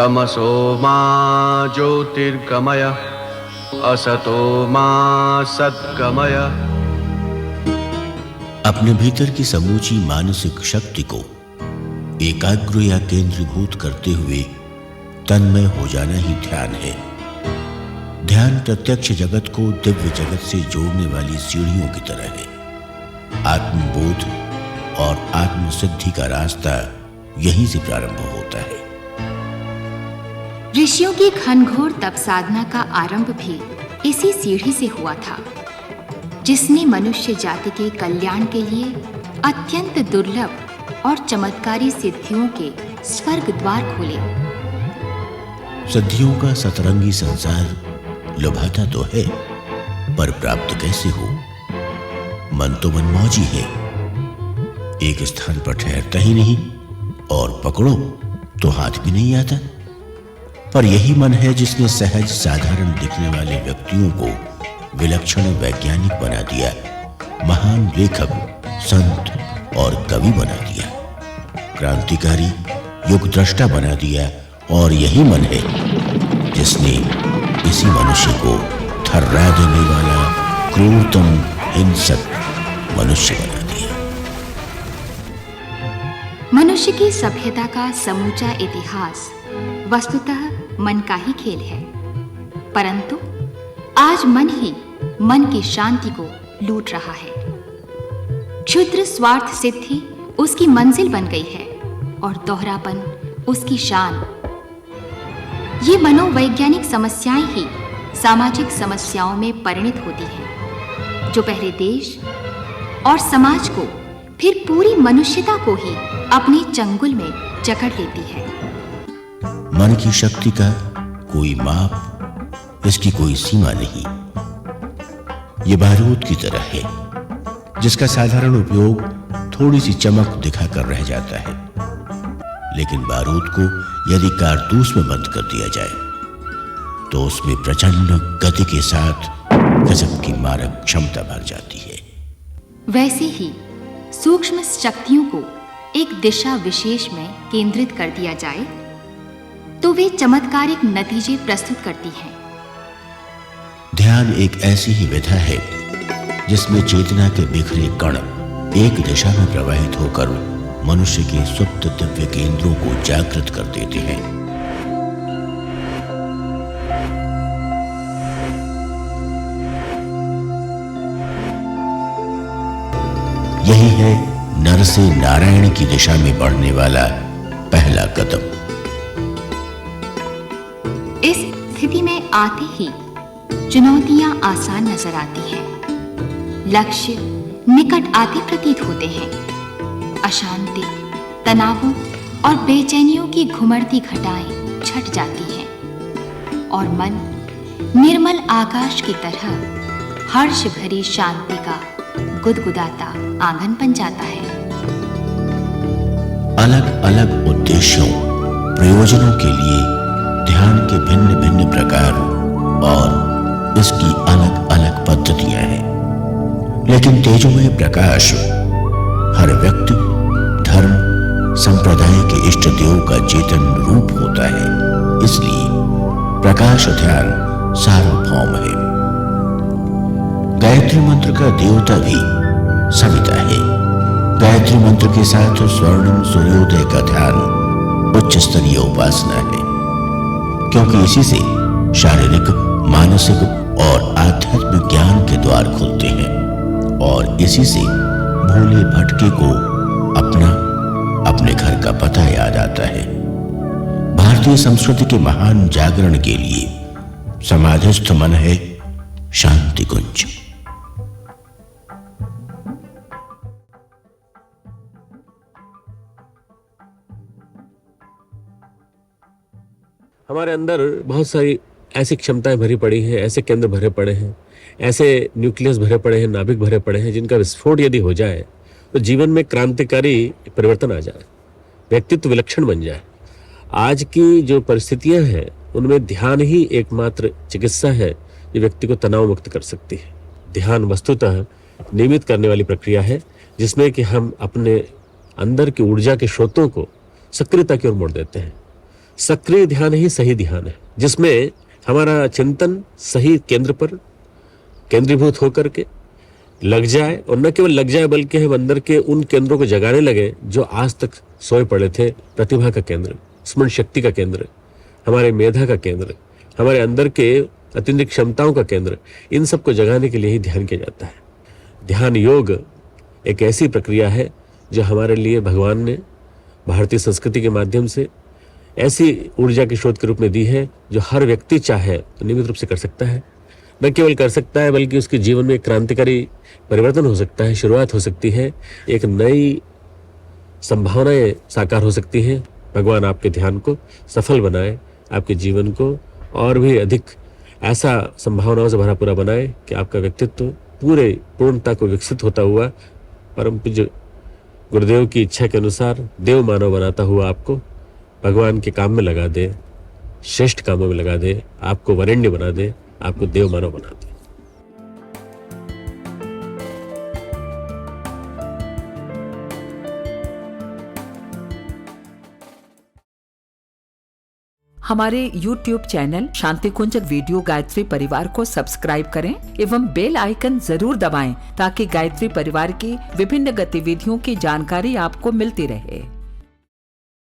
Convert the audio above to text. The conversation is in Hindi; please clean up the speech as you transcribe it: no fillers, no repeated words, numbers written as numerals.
तमसो मा ज्योतिर्गमय असतो मा सद्गमय। अपने भीतर की समूची मानसिक शक्ति को एकाग्र या केंद्रीभूत करते हुए तन्मय हो जाना ही ध्यान है। ध्यान प्रत्यक्ष जगत को दिव्य जगत से जोड़ने वाली सीढ़ियों की तरह है। आत्मबोध और आत्मसिद्धि का रास्ता यहीं से प्रारंभ होता है। ऋषियों की घनघोर तप साधना का आरंभ भी इसी सीढ़ी से हुआ था, जिसने मनुष्य जाति के कल्याण के लिए अत्यंत दुर्लभ और चमत्कारी सिद्धियों के स्वर्ग द्वार खोले। सिद्धियों का सतरंगी संसार लुभाता तो है, पर प्राप्त कैसे हो? मन तो मनमौजी है, एक स्थान पर ठहरता ही नहीं और पकड़ो तो हाथ भी नहीं आता। पर यही मन है जिसने सहज साधारण दिखने वाले व्यक्तियों को विलक्षण वैज्ञानिक बना दिया, महान लेखक, संत और कवि बना दिया, क्रांतिकारी युग द्रष्टा बना दिया। और यही मन है जिसने इसी मनुष्य को थर्रा देने वाला क्रूरतम हिंसक मनुष्य बना दिया। मनुष्य की सभ्यता का समूचा इतिहास वस्तुतः मन का ही खेल है, परंतु आज मन ही मन की शांति को लूट रहा है। क्षुद्र स्वार्थ सिद्धि उसकी मंजिल बन गई है और दोहरापन उसकी शान। ये मनोवैज्ञानिक समस्याएं ही सामाजिक समस्याओं में परिणत होती हैं, जो पहले देश और समाज को फिर पूरी मनुष्यता को ही अपने चंगुल में जकड़ लेती है। मन की शक्ति का कोई माप, इसकी कोई सीमा नहीं। ये बारूद की तरह है, जिसका साधारण उपयोग थोड़ी सी चमक दिखाकर रह जाता है, लेकिन बारूद को यदि कारतूस में बंद कर दिया जाए तो उसमें प्रचंड गति के साथ गजब की मारक क्षमता भर जाती है। वैसे ही सूक्ष्म शक्तियों को एक दिशा विशेष में केंद्रित कर दिया जाए तो वे चमत्कारिक नतीजे प्रस्तुत करती हैं। ध्यान एक ऐसी ही विधा है जिसमें चेतना के बिखरे कण एक दिशा में प्रवाहित होकर मनुष्य के सुप्त दिव्य केंद्रों को जागृत कर देते हैं। यही है नर से नारायण की दिशा में बढ़ने वाला पहला कदम। इस स्थिति में आते ही चुनौतियां आसान नजर आती हैं, लक्ष्य निकट आते प्रतीत होते हैं। अशांति, तनावों और बेचैनियों की घुमड़ती घटाएं छट जाती हैं और मन निर्मल आकाश की तरह हर्ष भरी शांति का गुदगुदाता आंगन बन जाता है। अलग अलग उद्देश्यों, प्रयोजनों के लिए ध्यान के भिन्न भिन्न प्रकार और इसकी अलग अलग पद्धतियां हैं, लेकिन तेजोमय प्रकाश हर व्यक्ति, धर्म, संप्रदाय के इष्ट देव का चेतन रूप होता है। इसलिए प्रकाश ध्यान सार्वभौम है। गायत्री मंत्र का देवता भी सविता है। गायत्री मंत्र के साथ स्वर्णिम सूर्योदय का ध्यान उच्च स्तरीय उपासना है, क्योंकि इसी से शारीरिक, मानसिक और आध्यात्मिक ज्ञान के द्वार खुलते हैं और इसी से भूले भटके को अपने घर का पता याद आता है। भारतीय संस्कृति के महान जागरण के लिए समाधिस्थ मन है शांति कुंज। हमारे अंदर बहुत सारी ऐसी क्षमताएं भरी पड़ी हैं, ऐसे केंद्र भरे पड़े हैं, ऐसे न्यूक्लियस भरे पड़े हैं, नाभिक भरे पड़े हैं, जिनका विस्फोट यदि हो जाए तो जीवन में क्रांतिकारी परिवर्तन आ जाए, व्यक्तित्व विलक्षण बन जाए। आज की जो परिस्थितियां हैं उनमें ध्यान ही एकमात्र चिकित्सा है जो व्यक्ति को तनाव मुक्त कर सकती है। ध्यान वस्तुतः नियमित करने वाली प्रक्रिया है, जिसमें कि हम अपने अंदर की ऊर्जा के स्रोतों को सक्रियता की ओर मोड़ देते हैं। सक्रिय ध्यान ही सही ध्यान है, जिसमें हमारा चिंतन सही केंद्र पर केंद्रीभूत होकर के लग जाए, और न केवल लग जाए बल्कि हम अंदर के उन केंद्रों को जगाने लगे जो आज तक सोए पड़े थे। प्रतिभा का केंद्र, स्मरण शक्ति का केंद्र, हमारे मेधा का केंद्र, हमारे अंदर के अत्यंत क्षमताओं का केंद्र, इन सब को जगाने के लिए ही ध्यान किया जाता है। ध्यान योग एक ऐसी प्रक्रिया है जो हमारे लिए भगवान ने भारतीय संस्कृति के माध्यम से ऐसी ऊर्जा के स्रोत के रूप में दी है जो हर व्यक्ति चाहे तो नियमित रूप से कर सकता है। न केवल कर सकता है बल्कि उसके जीवन में एक क्रांतिकारी परिवर्तन हो सकता है, शुरुआत हो सकती है, एक नई संभावनाएं साकार हो सकती हैं। भगवान आपके ध्यान को सफल बनाए, आपके जीवन को और भी अधिक ऐसा संभावनाओं से भरा पूरा बनाए कि आपका व्यक्तित्व पूरे पूर्णता को विकसित होता हुआ परम पूज्य गुरुदेव की इच्छा के अनुसार देव मानव बनाता हुआ आपको भगवान के काम में लगा दे, श्रेष्ठ कामों में लगा दे, आपको वरेण्य बना दे, आपको देव मानव बना दे। हमारे YouTube चैनल शांति कुंज वीडियो गायत्री परिवार को सब्सक्राइब करें एवं बेल आइकन जरूर दबाएं ताकि गायत्री परिवार की विभिन्न गतिविधियों की जानकारी आपको मिलती रहे।